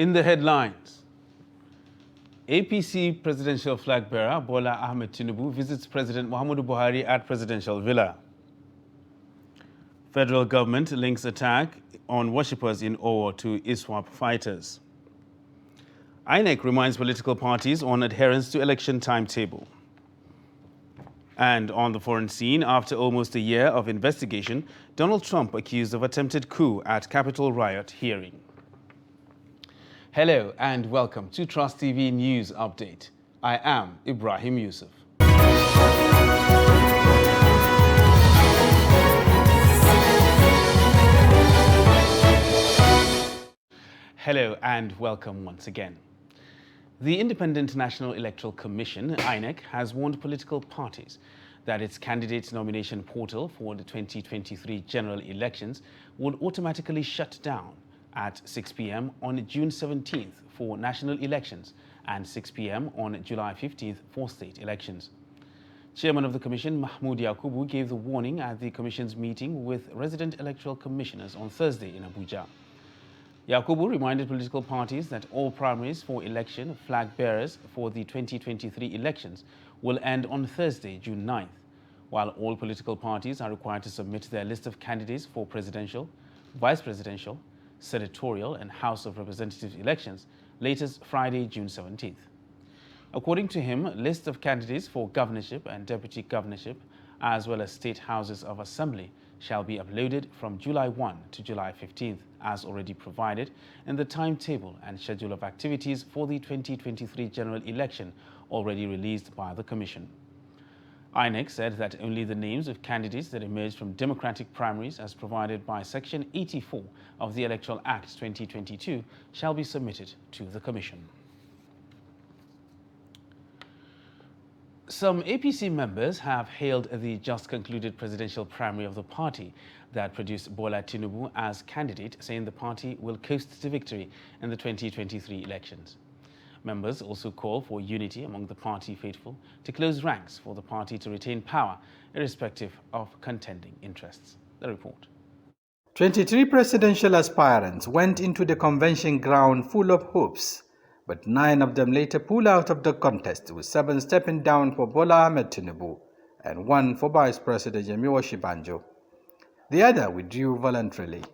In the headlines, APC presidential flag bearer Bola Ahmed Tinubu visits President Muhammadu Buhari at Presidential Villa. Federal government links attack on worshippers in Owo to ISWAP fighters. INEC reminds political parties on adherence to election timetable. And on the foreign scene, after almost a year of investigation, Donald Trump accused of attempted coup at Capitol riot hearing. Hello and welcome to Trust TV News Update. I am Ibrahim Yusuf. Hello and welcome once again. The Independent National Electoral Commission, INEC, has warned political parties that its candidate nomination portal for the 2023 general elections would automatically shut down at 6 p.m. on June 17th for national elections and 6 p.m. on July 15th for state elections. Chairman of the Commission, Mahmoud Yakubu, gave the warning at the Commission's meeting with resident electoral commissioners on Thursday in Abuja. Yakubu reminded political parties that all primaries for election flag bearers for the 2023 elections will end on Thursday, June 9th, while all political parties are required to submit their list of candidates for presidential, vice presidential, senatorial and House of Representatives elections latest Friday, June 17th. According to him, lists of candidates for governorship and deputy governorship, as well as state houses of assembly, shall be uploaded from July 1 to July 15th, as already provided in the timetable and schedule of activities for the 2023 general election already released by the Commission. INEC said that only the names of candidates that emerged from democratic primaries as provided by Section 84 of the Electoral Act 2022 shall be submitted to the Commission. Some APC members have hailed the just concluded presidential primary of the party that produced Bola Tinubu as candidate, saying the party will coast to victory in the 2023 elections. Members also call for unity among the party faithful to close ranks for the party to retain power, irrespective of contending interests. The report. 23 presidential aspirants went into the convention ground full of hopes, but 9 of them later pulled out of the contest, with 7 stepping down for Bola Ahmed Tinubu and 1 for Vice President Yemi Osinbajo. The other withdrew voluntarily.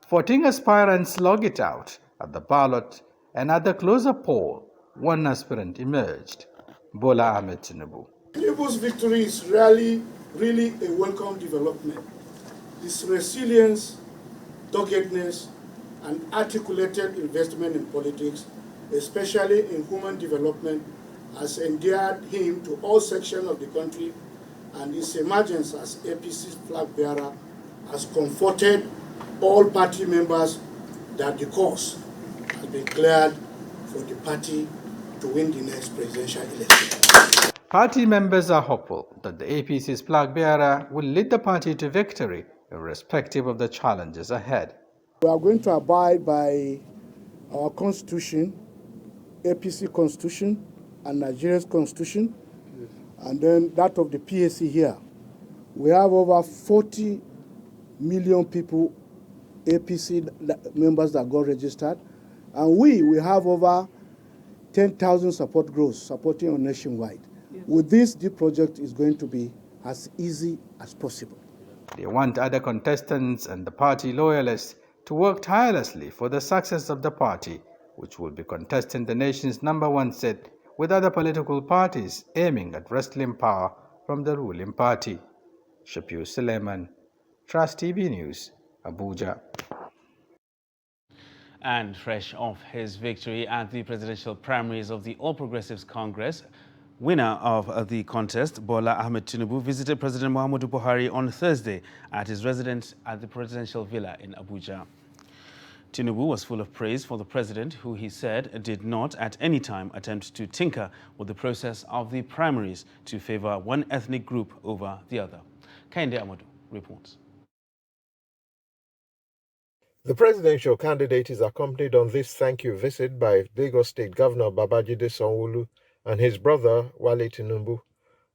14 aspirants slug it out at the ballot, and at the closer poll, 1 aspirant emerged, Bola Ahmed Tinubu. Tinubu's victory is really a welcome development. His resilience, doggedness, and articulated investment in politics, especially in human development, has endeared him to all sections of the country, and his emergence as APC's flag bearer has comforted all party members that the course has been cleared for the party to win the next presidential election. Party members are hopeful that the APC's flag bearer will lead the party to victory, irrespective of the challenges ahead. We are going to abide by our constitution, APC constitution, and Nigeria's constitution, and then that of the PAC here. We have over 40 million people, APC members that got registered, and we have over 10,000 support groups supporting us nationwide. Yes. With this, the project is going to be as easy as possible. They want other contestants and the party loyalists to work tirelessly for the success of the party, which will be contesting the nation's #1 seat, with other political parties aiming at wresting power from the ruling party. Shafiu Suleiman, Trust TV News, Abuja. And fresh off his victory at the presidential primaries of the All Progressives Congress, winner of the contest, Bola Ahmed Tinubu, visited President Muhammadu Buhari on Thursday at his residence at the Presidential Villa in Abuja. Tinubu was full of praise for the president, who he said did not at any time attempt to tinker with the process of the primaries to favor one ethnic group over the other. Kainde Amadu reports. The presidential candidate is accompanied on this thank you visit by Lagos State Governor Babajide Sanwo-Olu and his brother Wale Tinubu.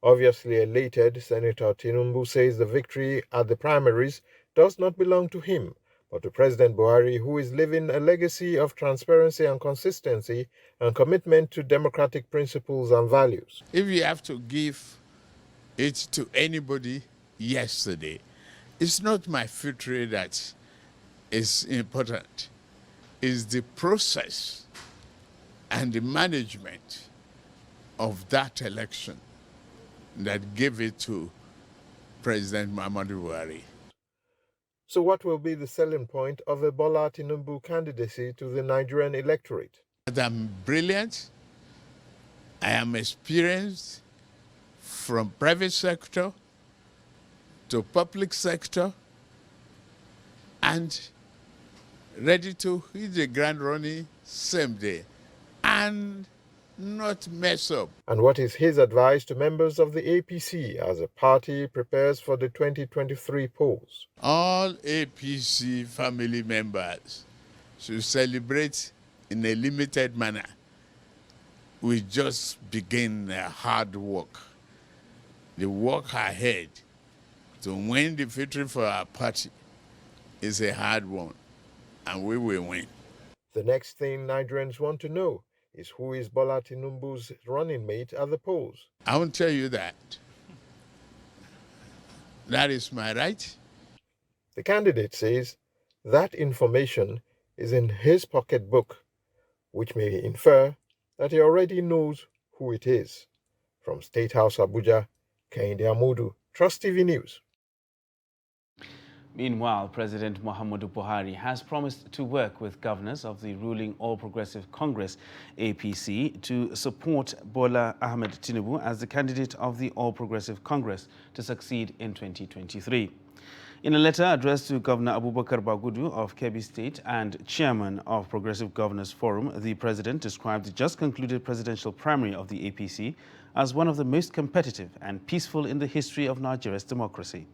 Obviously elated, Senator Tinubu says the victory at the primaries does not belong to him, but to President Buhari, who is living a legacy of transparency and consistency and commitment to democratic principles and values. If you have to give it to anybody yesterday, it's not my victory that is important. It's the process and the management of that election that gave it to President Muhammadu Buhari. So what will be the selling point of a Bola Tinubu candidacy to the Nigerian electorate? I'm brilliant, I am experienced from private sector to public sector and ready to hit the ground running same day and not mess up. And what is his advice to members of the APC as the party prepares for the 2023 polls? All APC family members should celebrate in a limited manner. We just begin hard work. The work ahead to win the victory for our party is a hard one, and we will win. The next thing Nigerians want to know is who is Bola Tinubu's running mate at the polls. I won't tell you that. That is my right. The candidate says that information is in his pocketbook, which may infer that he already knows who it is. From State House Abuja, Kehinde Amodu, Trust TV News. Meanwhile, President Muhammadu Buhari has promised to work with governors of the ruling All Progressive Congress, APC, to support Bola Ahmed Tinubu as the candidate of the All Progressive Congress to succeed in 2023. In a letter addressed to Governor Abubakar Bagudu of Kebbi State and chairman of Progressive Governors Forum, the president described the just concluded presidential primary of the APC as one of the most competitive and peaceful in the history of Nigeria's democracy.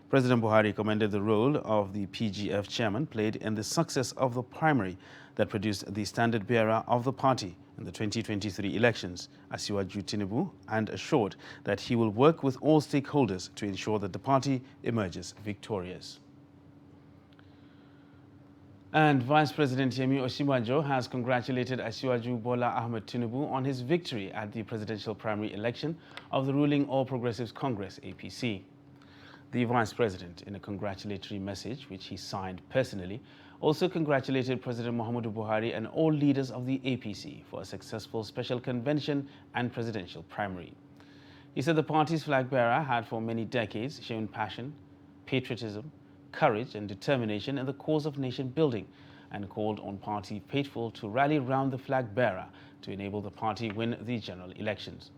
President Buhari commended the role of the PGF chairman played in the success of the primary that produced the standard bearer of the party in the 2023 elections, Asiwaju Tinubu, and assured that he will work with all stakeholders to ensure that the party emerges victorious. And Vice President Yemi Osinbajo has congratulated Asiwaju Bola Ahmed Tinubu on his victory at the presidential primary election of the ruling All Progressives Congress, APC. The Vice President, in a congratulatory message, which he signed personally, also congratulated President Muhammadu Buhari and all leaders of the APC for a successful special convention and presidential primary. He said the party's flag bearer had for many decades shown passion, patriotism, courage and determination in the cause of nation building and called on party faithful to rally round the flag bearer to enable the party win the general elections.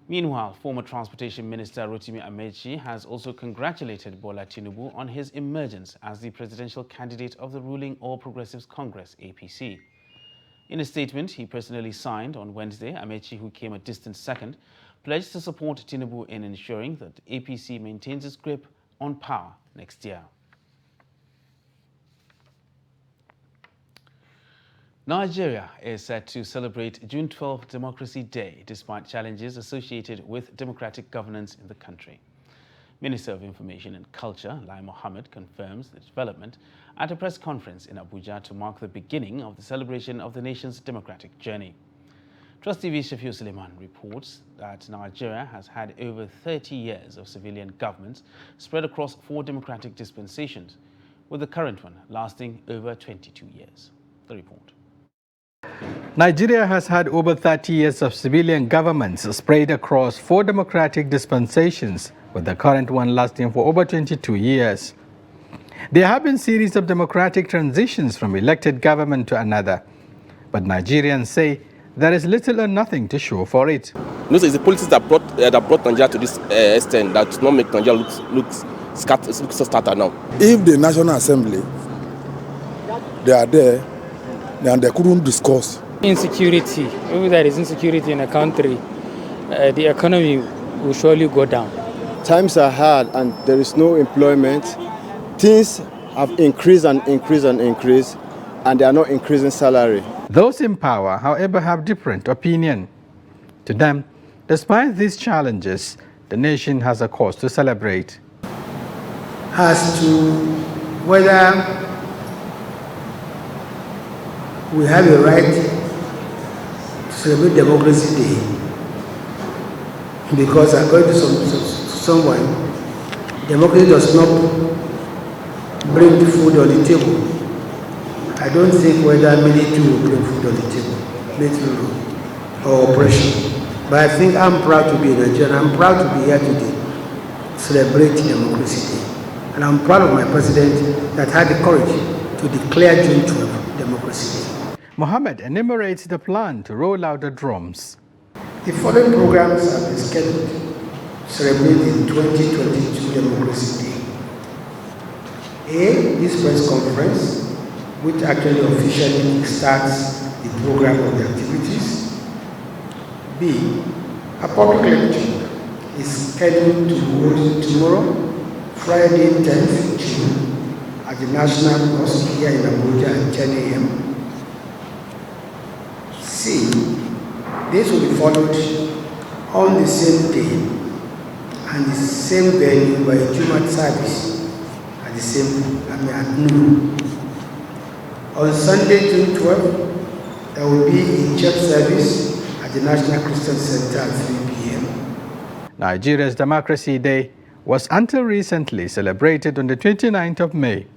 Meanwhile, former Transportation Minister Rotimi Amechi has also congratulated Bola Tinubu on his emergence as the presidential candidate of the ruling All Progressives Congress, APC. In a statement he personally signed on Wednesday, Amechi, who came a distant second, pledged to support Tinubu in ensuring that APC maintains its grip on power next year. Nigeria is set to celebrate June 12 Democracy Day despite challenges associated with democratic governance in the country. Minister of Information and Culture, Lai Mohammed, confirms the development at a press conference in Abuja to mark the beginning of the celebration of the nation's democratic journey. Trust TV's Shafiu Suleiman reports that Nigeria has had over 30 years of civilian governments spread across 4 democratic dispensations, with the current one lasting over 22 years. The report. Nigeria has had over 30 years of civilian governments spread across 4 democratic dispensations, with the current one lasting for over 22 years. There have been series of democratic transitions from elected government to another, but Nigerians say there is little or nothing to show for it. It's the politics that brought Nigeria to this extent that does not make Nigeria look so scattered now. If the National Assembly, they are there, and they couldn't discuss. Insecurity, if there is insecurity in a country, the economy will surely go down. Times are hard and there is no employment. Things have increased and increased and increased, and they are not increasing salary. Those in power, however, have different opinion. To them, despite these challenges, the nation has a cause to celebrate. As to whether we have a right to celebrate Democracy Day, because according to someone, democracy does not bring food on the table. I don't think whether military will bring food on the table, military rule or oppression. But I think I'm proud to be a Nigerian. I'm proud to be here today, celebrate Democracy Day. And I'm proud of my president that had the courage to declare June 12 Democracy Day. Mohammed enumerates the plan to roll out the drums. The following programs have been scheduled to celebrate the 2022 Democracy Day. A, this press conference, which actually officially starts the program of the activities. B, a public lecture is scheduled to hold tomorrow, Friday 10th June, at the National Mosque here in Abuja at 10 a.m. C, this will be followed on the same day and the same venue by a Jumat service at the same, at noon. On Sunday, June 12, there will be a church service at the National Christian Center at 3 p.m. Nigeria's Democracy Day was until recently celebrated on the 29th of May.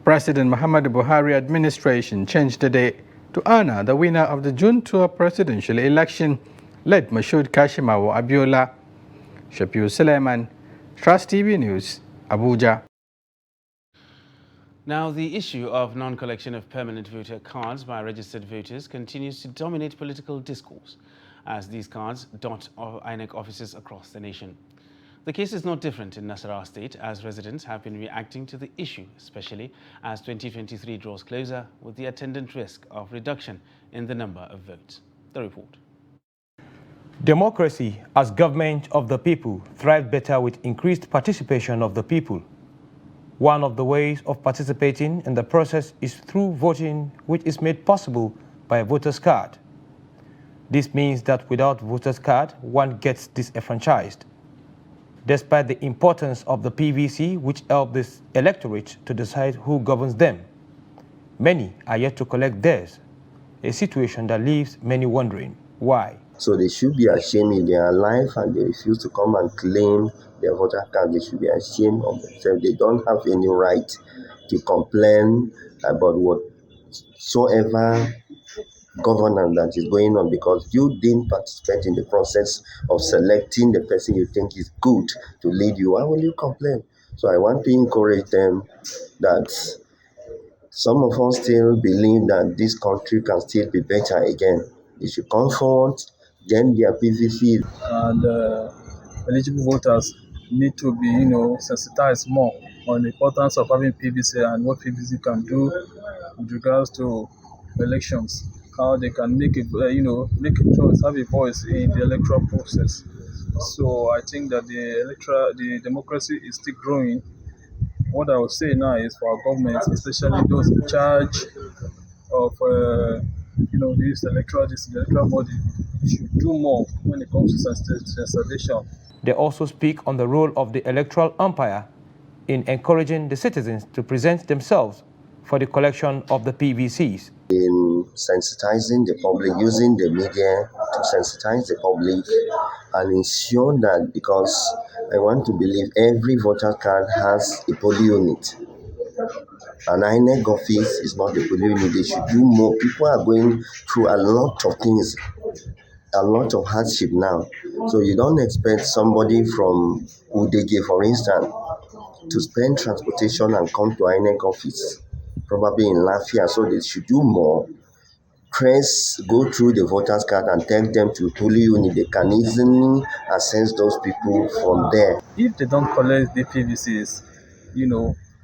President Muhammadu Buhari administration changed the day to honor the winner of the June 12 presidential election, led Moshood Kashimawo Abiola. Shafiu Suleiman, Trust TV News, Abuja. Now, the issue of non-collection of permanent voter cards by registered voters continues to dominate political discourse as these cards dot INEC offices across the nation. The case is not different in Nasarawa State, as residents have been reacting to the issue, especially as 2023 draws closer with the attendant risk of reduction in the number of votes. The report. Democracy as government of the people thrives better with increased participation of the people. One of the ways of participating in the process is through voting, which is made possible by a voter's card. This means that without voter's card, one gets disenfranchised. Despite the importance of the PVC, which help this electorate to decide who governs them, many are yet to collect theirs, a situation that leaves many wondering why. So they should be ashamed if they are alive and they refuse to come and claim their voter card. They should be ashamed of themselves. They don't have any right to complain about whatsoever governance that is going on, because you didn't participate in the process of selecting the person you think is good to lead you. Why will you complain? So I want to encourage them that some of us still believe that this country can still be better again. They should come forward, get their PVC. And eligible voters need to be, sensitized more on the importance of having PVC and what PVC can do with regards to elections. How they can make a choice, have a voice in the electoral process. So I think that the democracy is still growing. What I would say now is for our governments, especially those in charge of this electoral body, should do more when it comes to sensitization. They also speak on the role of the electoral umpire in encouraging the citizens to present themselves for the collection of the PVCs. In sensitizing the public, using the media to sensitize the public and ensure that, because I want to believe every voter card has a polling unit. An INEC office is not a polling unit. They should do more. People are going through a lot of things, a lot of hardship now. So you don't expect somebody from Udege, for instance, to spend transportation and come to INEC office, probably in Lafia. So they should do more. Go through the voters card and take them to polling unit. They can easily access those people from there. If they don't collect the PVCs,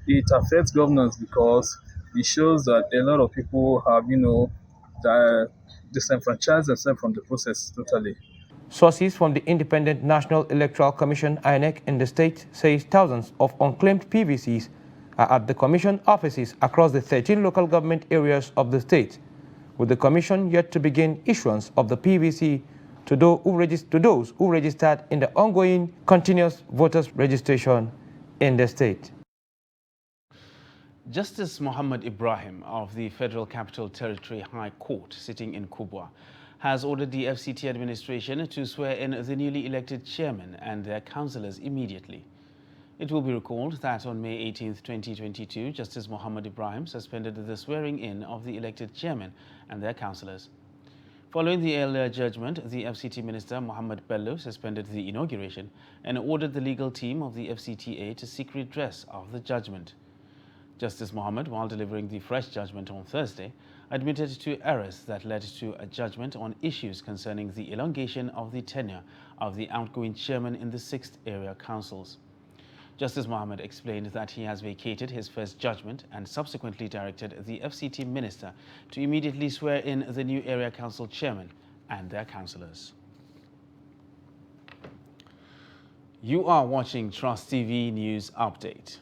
it affects governance, because it shows that a lot of people have, disenfranchised themselves from the process totally. Sources from the Independent National Electoral Commission, INEC, in the state says thousands of unclaimed PVCs are at the commission offices across the 13 local government areas of the state, with the commission yet to begin issuance of the PVC to those who registered in the ongoing continuous voters registration in the state. Justice Muhammad Ibrahim of the Federal Capital Territory High Court, sitting in Kubwa, has ordered the FCT administration to swear in the newly elected chairman and their councillors immediately. It will be recalled that on May 18, 2022, Justice Muhammad Ibrahim suspended the swearing-in of the elected chairman and their councillors. Following the earlier judgment, the FCT Minister Muhammad Bello suspended the inauguration and ordered the legal team of the FCTA to seek redress of the judgment. Justice Muhammad, while delivering the fresh judgment on Thursday, admitted to errors that led to a judgment on issues concerning the elongation of the tenure of the outgoing chairman in the 6th area councils. Justice Muhammad explained that he has vacated his first judgment and subsequently directed the FCT minister to immediately swear in the new area council chairman and their councillors. You are watching Trust TV News Update.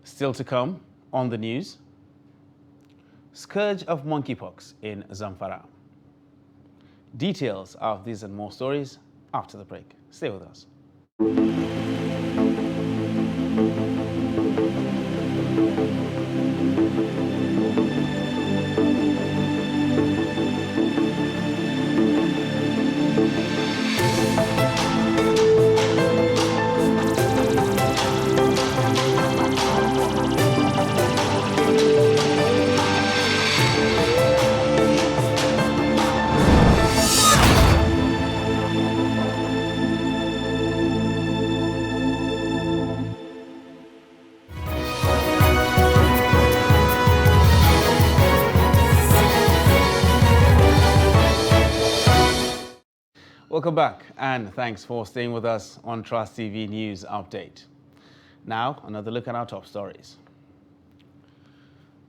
Still to come on the news, scourge of monkeypox in Zamfara. Details of these and more stories after the break. Stay with us. Welcome back, and thanks for staying with us on Trust TV News Update. Now, another look at our top stories.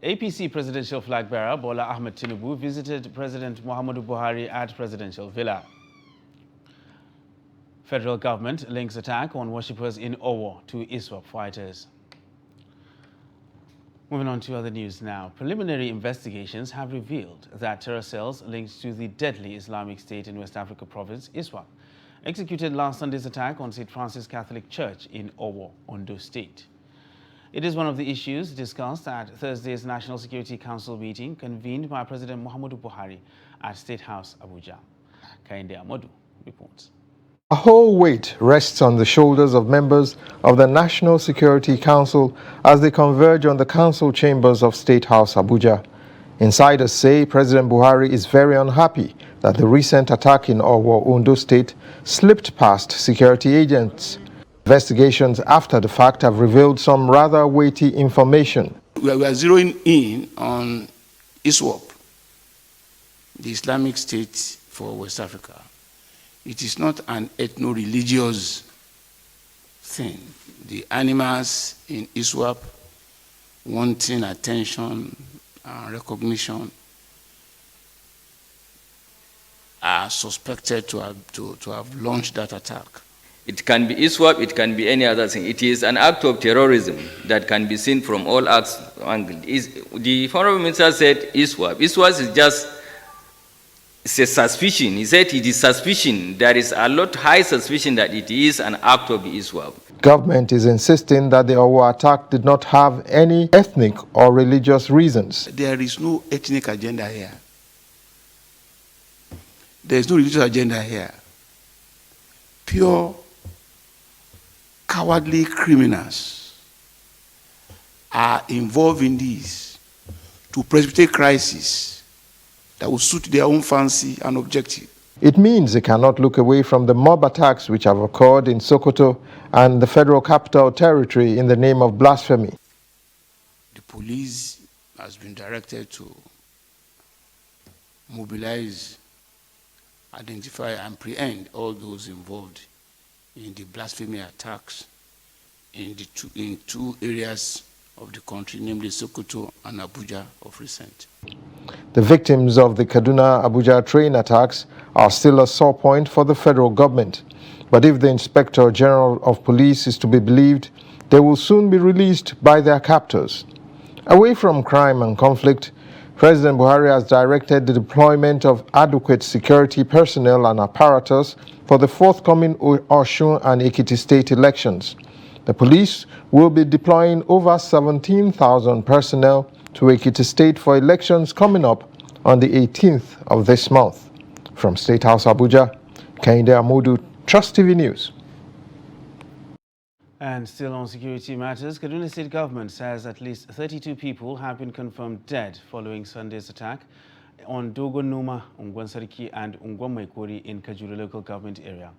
APC presidential flag bearer Bola Ahmed Tinubu visited President Muhammadu Buhari at Presidential Villa. Federal government links attack on worshippers in Owo to ISWAP fighters. Moving on to other news now. Preliminary investigations have revealed that terror cells linked to the deadly Islamic State in West Africa province, ISWAP, executed last Sunday's attack on St. Francis Catholic Church in Owo, Ondo State. It is one of the issues discussed at Thursday's National Security Council meeting convened by President Muhammadu Buhari at State House, Abuja. Kainde Amodu reports. A whole weight rests on the shoulders of members of the National Security Council as they converge on the council chambers of State House Abuja. Insiders say President Buhari is very unhappy that the recent attack in Owo, Ondo State slipped past security agents. Investigations after the fact have revealed some rather weighty information. We are zeroing in on ISWAP, the Islamic State for West Africa. It is not an ethno-religious thing. The animals in ISWAP wanting attention and recognition are suspected to have launched that attack. It can be ISWAP, it can be any other thing. It is an act of terrorism that can be seen from all angles. The Honorable Minister said ISWAP. ISWAP is just it's a suspicion. He said it is suspicion. There is a lot high suspicion that it is an act of the ISWAP. Government is insisting that the Owo attack did not have any ethnic or religious reasons. There is no ethnic agenda here. There is no religious agenda here. Pure cowardly criminals are involved in this to precipitate crisis that will suit their own fancy and objective. It means they cannot look away from the mob attacks which have occurred in Sokoto and the Federal Capital Territory in the name of blasphemy. The police has been directed to mobilize, identify and prehend all those involved in the blasphemy attacks in two areas of the country, namely Sokoto and Abuja of recent. The victims of the Kaduna-Abuja train attacks are still a sore point for the federal government. But if the Inspector General of Police is to be believed, they will soon be released by their captors. Away from crime and conflict, President Buhari has directed the deployment of adequate security personnel and apparatus for the forthcoming Osun and Ekiti state elections. The police will be deploying over 17,000 personnel to Ekiti State for elections coming up on the 18th of this month. From State House Abuja, Kehinde Amodu, Trust TV News. And still on security matters, Kaduna State government says at least 32 people have been confirmed dead following Sunday's attack on Dogon Numa, Ungwansariki and Ungwamaikori in Kajuru local government area.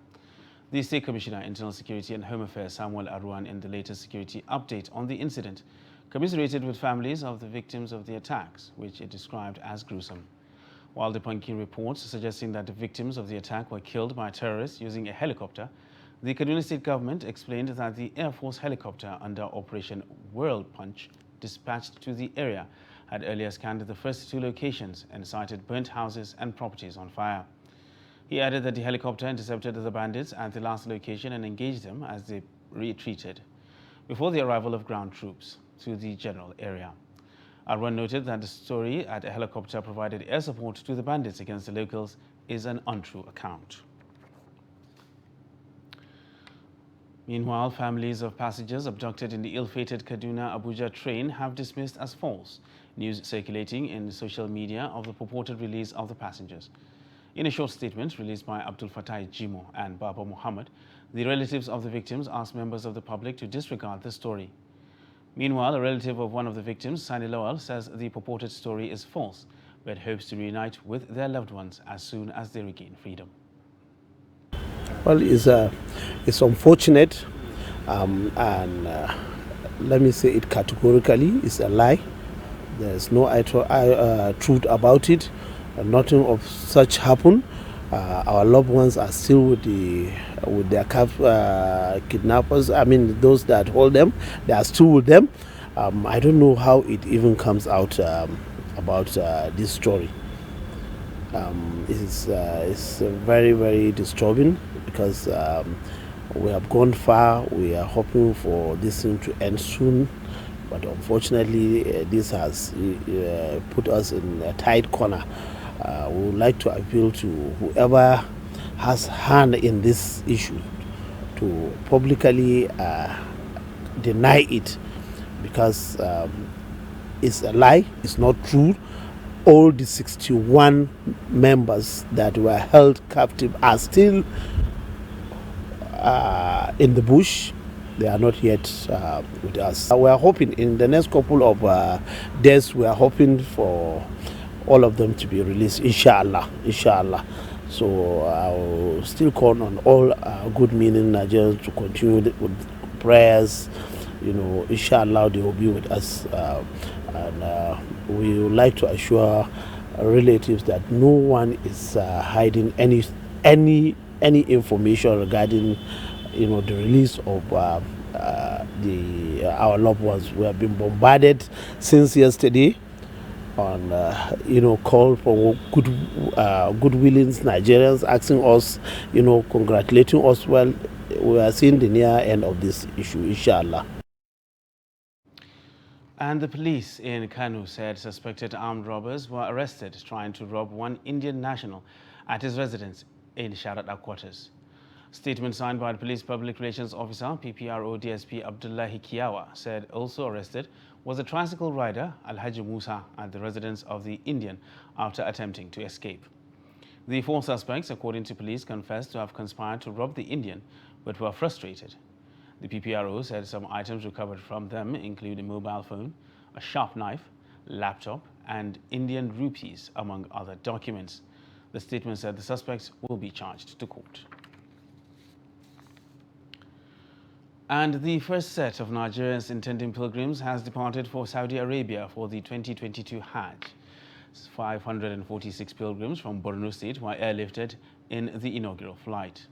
The State Commissioner, Internal Security and Home Affairs, Samuel Arwan, in the latest security update on the incident, commiserated with families of the victims of the attacks, which it described as gruesome. While debunking reports suggesting that the victims of the attack were killed by terrorists using a helicopter, the Kaduna State government explained that the Air Force helicopter under Operation World Punch, dispatched to the area, had earlier scanned the first two locations and sighted burnt houses and properties on fire. He added that the helicopter intercepted the bandits at the last location and engaged them as they retreated before the arrival of ground troops to the general area. Arwan noted that the story that a helicopter provided air support to the bandits against the locals is an untrue account. Meanwhile, families of passengers abducted in the ill-fated Kaduna-Abuja train have dismissed as false news circulating in social media of the purported release of the passengers. In a short statement released by Abdul Fatai Jimo and Baba Muhammad, the relatives of the victims asked members of the public to disregard the story. Meanwhile, a relative of one of the victims, Sani Lawal, says the purported story is false, but hopes to reunite with their loved ones as soon as they regain freedom. Well, it's unfortunate, and let me say it categorically, it's a lie. There's no truth about it. Nothing of such happened. Our loved ones are still with their kidnappers. I mean, those that hold them, they are still with them. I don't know how it even comes out about this story. It's very, very disturbing because we have gone far. We are hoping for this thing to end soon, but unfortunately, this has put us in a tight corner. We would like to appeal to whoever has hand in this issue to publicly deny it, because it's a lie, it's not true. All the 61 members that were held captive are still in the bush. They are not yet with us. We are hoping in the next couple of days, we are hoping for all of them to be released, inshallah. So I will still call on all good meaning Nigerians to continue with prayers. You know, inshallah, they will be with us. And we would like to assure relatives that no one is hiding any information regarding, you know, the release of our loved ones. We have been bombarded since yesterday on call for good-willings Nigerians asking us, congratulating us. Well, we are seeing the near end of this issue, inshallah. And the police in Kano said suspected armed robbers were arrested trying to rob one Indian national at his residence in Sharaɗa quarters. Statement signed by the Police Public Relations Officer, PPRO DSP Abdullahi Kiyawa, said also arrested was a tricycle rider, Alhaji Musa, at the residence of the Indian after attempting to escape. The four suspects, according to police, confessed to have conspired to rob the Indian, but were frustrated. The PPRO said some items recovered from them include a mobile phone, a sharp knife, laptop, and Indian rupees, among other documents. The statement said the suspects will be charged to court. And the first set of Nigerians intending pilgrims has departed for Saudi Arabia for the 2022 Hajj. 546 pilgrims from Borno State were airlifted in the inaugural flight.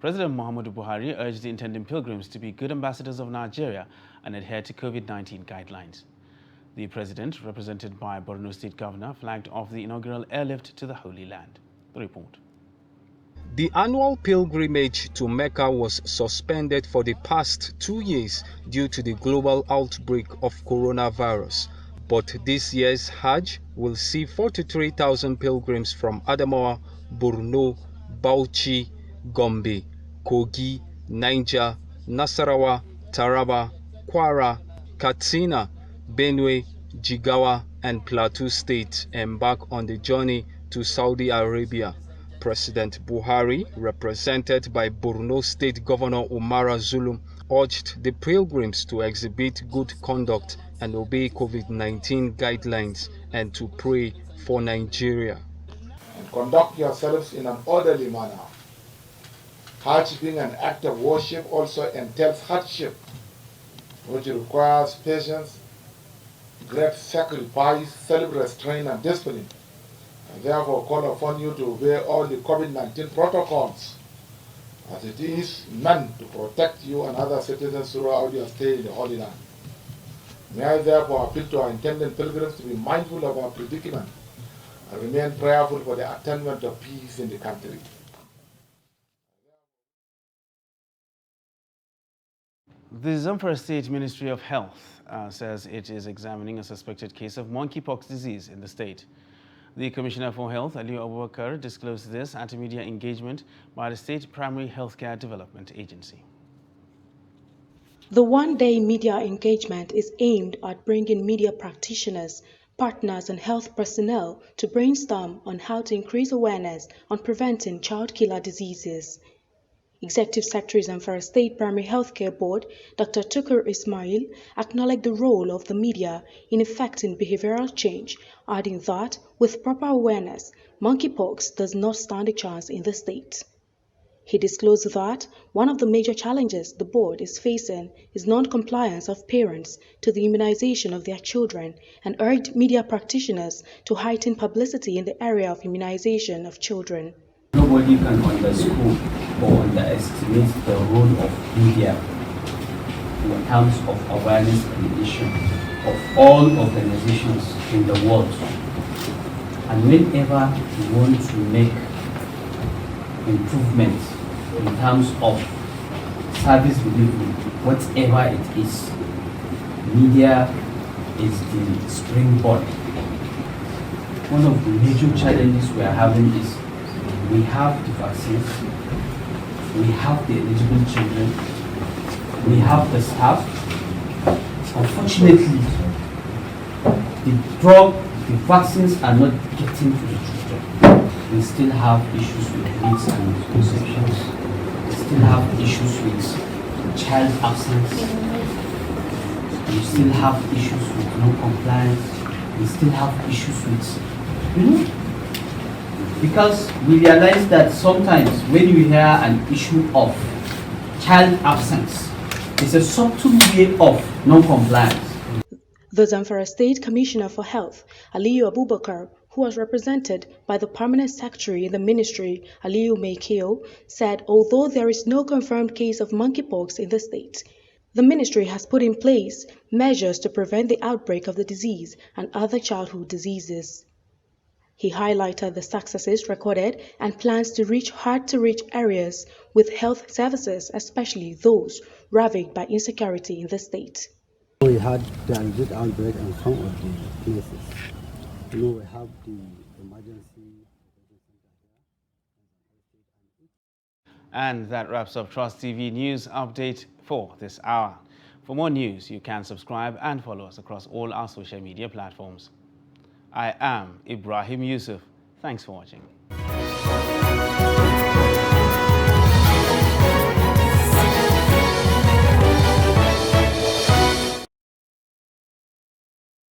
President Muhammadu Buhari urged the intending pilgrims to be good ambassadors of Nigeria and adhere to COVID-19 guidelines. The president, represented by Borno State Governor, flagged off the inaugural airlift to the Holy Land. The report. The annual pilgrimage to Mecca was suspended for the past 2 years due to the global outbreak of coronavirus. But this year's Hajj will see 43,000 pilgrims from Adamawa, Borno, Bauchi, Gombe, Kogi, Niger, Nasarawa, Taraba, Kwara, Katsina, Benue, Jigawa, and Plateau State embark on the journey to Saudi Arabia. President Buhari, represented by Borno State Governor Umara Zulum, urged the pilgrims to exhibit good conduct and obey COVID-19 guidelines and to pray for Nigeria. And conduct yourselves in an orderly manner. Hajj being an act of worship also entails hardship, which requires patience, great sacrifice, self-restraint, and discipline. I therefore call upon you to obey all the COVID-19 protocols, as it is meant to protect you and other citizens throughout your stay in the Holy Land. May I therefore appeal to our intended pilgrims to be mindful of our predicament and remain prayerful for the attainment of peace in the country. The Zamfara State Ministry of Health says it is examining a suspected case of monkeypox disease in the state. The Commissioner for Health, Aliyu Abubakar, disclosed this at a media engagement by the State Primary Healthcare Development Agency. The one-day media engagement is aimed at bringing media practitioners, partners and health personnel to brainstorm on how to increase awareness on preventing child killer diseases. Executive Secretary Zamfara State Primary Healthcare Board, Dr. Tukur Ismail, acknowledged the role of the media in effecting behavioral change, adding that with proper awareness, monkeypox does not stand a chance in the state. He disclosed that one of the major challenges the board is facing is non-compliance of parents to the immunization of their children and urged media practitioners to heighten publicity in the area of immunization of children. Nobody can underscore or underestimate the role of media in terms of awareness creation of all organizations in the world. And whenever we want to make improvements in terms of service delivery, whatever it is, media is the springboard. One of the major challenges we are having is we have the vaccines, we have the eligible children, we have the staff. Unfortunately, the vaccines are not getting to the children. We still have issues with rates and misconceptions. We still have issues with child absence. We still have issues with non-compliance. We still have issues with, because we realize that sometimes when you hear an issue of child absence, it's a subtle way of non-compliance. The Zamfara State Commissioner for Health, Aliyu Abubakar, who was represented by the Permanent Secretary in the Ministry, Aliyu Maikeo, said although there is no confirmed case of monkeypox in the state, the ministry has put in place measures to prevent the outbreak of the disease and other childhood diseases. He highlighted the successes recorded and plans to reach hard-to-reach areas with health services, especially those ravaged by insecurity in the state. We had the outbreak in some of the places. We have the emergency. And that wraps up Trust TV News Update for this hour. For more news, you can subscribe and follow us across all our social media platforms. I am Ibrahim Yusuf. Thanks for watching.